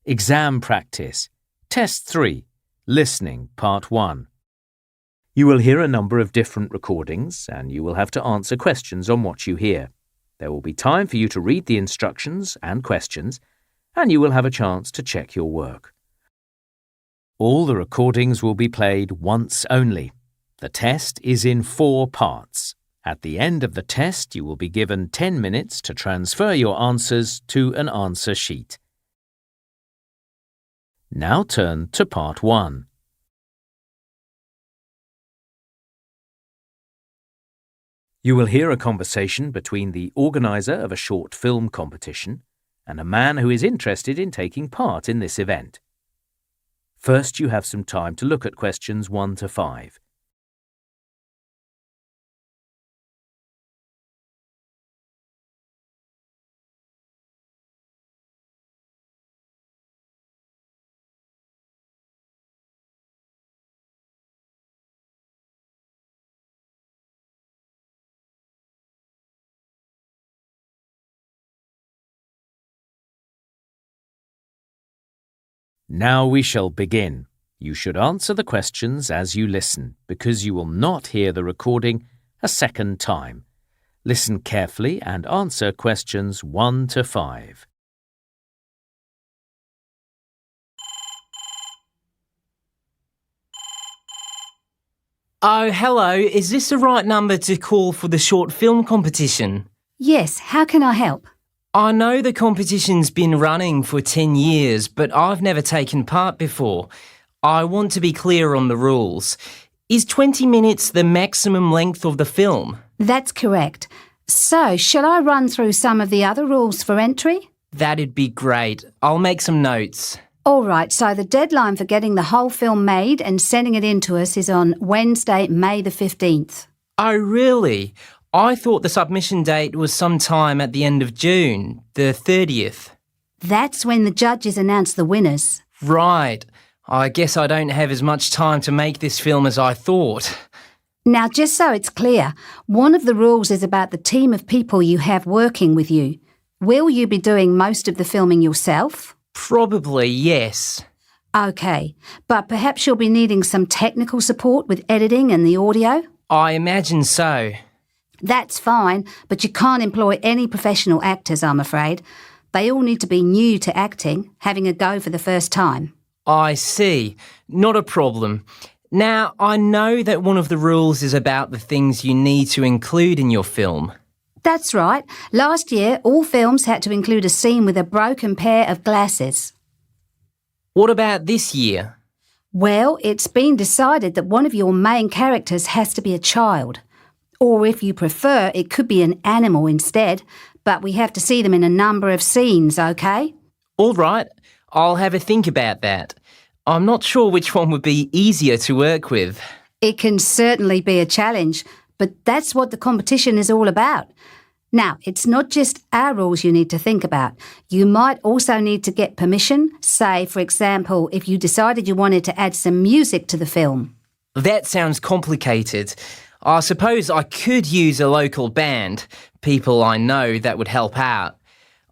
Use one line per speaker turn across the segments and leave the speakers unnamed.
Exam Practice. Test 3. Listening, Part 1. You will hear a number of different recordings and you will have to answer questions on what you hear. There will be time for you to read the instructions and questions, and you will have a chance to check your work. All the recordings will be played once only. The test is in 4 parts. At the end of the test, you will be given 10 minutes to transfer your answers to an answer sheet. Now turn to Part 1. You will hear a conversation between the organizer of a short film competition and a man who is interested in taking part in this event. First, you have some time to look at questions 1 to 5. Now we shall begin. You should answer the questions as you listen, because you will not hear the recording a second time. Listen carefully and answer questions 1 to 5.
Oh, hello. Is this the right number to call for the short film competition?
Yes, how can I help?
I know the competition's been running for 10 years, but I've never taken part before. I want to be clear on the rules. Is 20 minutes the maximum length of the film?
That's correct. So, shall I run through some of the other rules for entry?
That'd be great. I'll make some notes.
All right, so the deadline for getting the whole film made and sending it in to us is on Wednesday, May the 15th.
Oh, really? I thought the submission date was sometime at the end of June, the 30th.
That's when the judges announce the winners.
Right. I guess I don't have as much time to make this film as I thought.
Now, just so it's clear, one of the rules is about the team of people you have working with you. Will you be doing most of the filming yourself?
Probably, yes.
OK, but perhaps you'll be needing some technical support with editing and the audio?
I imagine so.
That's fine, but you can't employ any professional actors, I'm afraid. They all need to be new to acting, having a go for the first time.
I see. Not a problem. Now, I know that one of the rules is about the things you need to include in your film.
That's right. Last year, all films had to include a scene with a broken pair of glasses.
What about this year?
Well, it's been decided that one of your main characters has to be a child. Or if you prefer, it could be an animal instead, but we have to see them in a number of scenes, OK?
All right, I'll have a think about that. I'm not sure which one would be easier to work with.
It can certainly be a challenge, but that's what the competition is all about. Now, it's not just our rules you need to think about. You might also need to get permission, say, for example, if you decided you wanted to add some music to the film.
That sounds complicated. I suppose I could use a local band, people I know that would help out.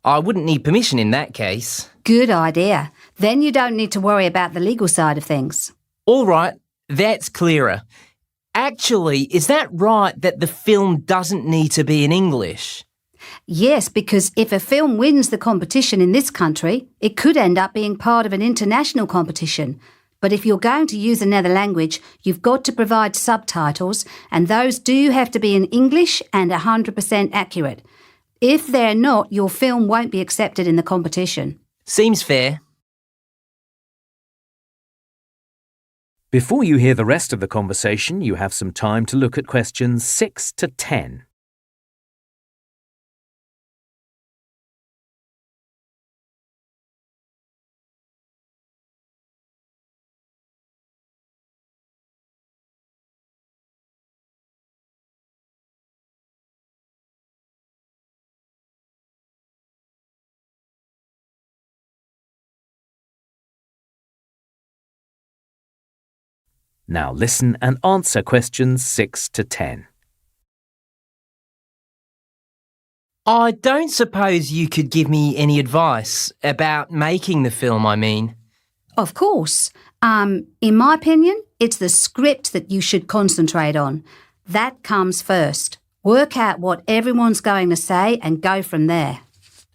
I wouldn't need permission in that case.
Good idea. Then you don't need to worry about the legal side of things.
All right, that's clearer. Actually, is that right that the film doesn't need to be in English?
Yes, because if a film wins the competition in this country, it could end up being part of an international competition. But if you're going to use another language, you've got to provide subtitles, and those do have to be in English and 100% accurate. If they're not, your film won't be accepted in the competition.
Seems fair.
Before you hear the rest of the conversation, you have some time to look at questions 6 to 10. Now listen and answer questions 6 to 10.
I don't suppose you could give me any advice about making the film, I mean.
Of course. In my opinion, it's the script that you should concentrate on. That comes first. Work out what everyone's going to say and go from there.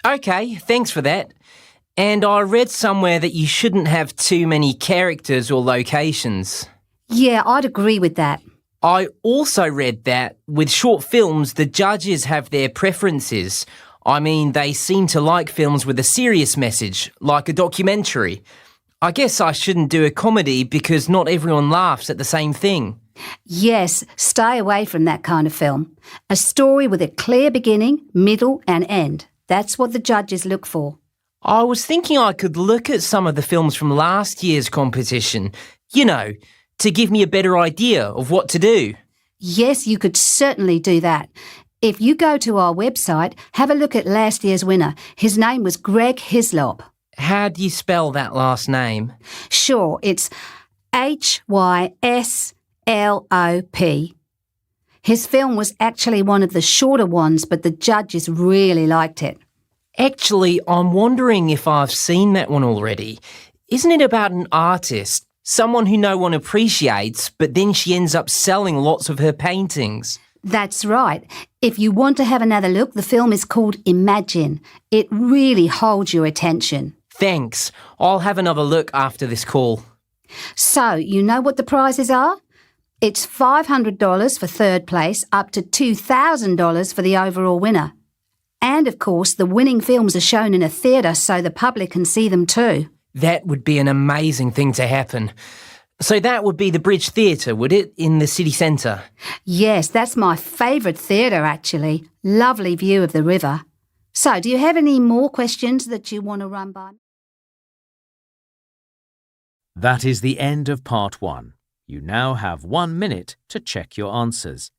OK, thanks for that. And I read somewhere that you shouldn't have too many characters or locations.
Yeah, I'd agree with that.
I also read that with short films, the judges have their preferences. I mean, they seem to like films with a serious message, like a documentary. I guess I shouldn't do a comedy because not everyone laughs at the same thing.
Yes, stay away from that kind of film. A story with a clear beginning, middle and end. That's what the judges look for.
I was thinking I could look at some of the films from last year's competition, you know, to give me a better idea of what to do.
Yes, you could certainly do that. If you go to our website, have a look at last year's winner. His name was Greg Hislop.
How do you spell that last name?
Sure, it's Hyslop. His film was actually one of the shorter ones, but the judges really liked it.
Actually, I'm wondering if I've seen that one already. Isn't it about an artist? Someone who no one appreciates, but then she ends up selling lots of her paintings.
That's right. If you want to have another look, the film is called Imagine. It really holds your attention.
Thanks. I'll have another look after this call.
So, you know what the prizes are? It's $500 for third place, up to $2,000 for the overall winner. And of course, the winning films are shown in a theatre so the public can see them too.
That would be an amazing thing to happen. So that would be the Bridge Theatre, would it, in the city centre?
Yes, that's my favourite theatre actually. Lovely view of the river. So, do you have any more questions that you want to run by?
That is the end of part 1. You now have 1 minute to check your answers.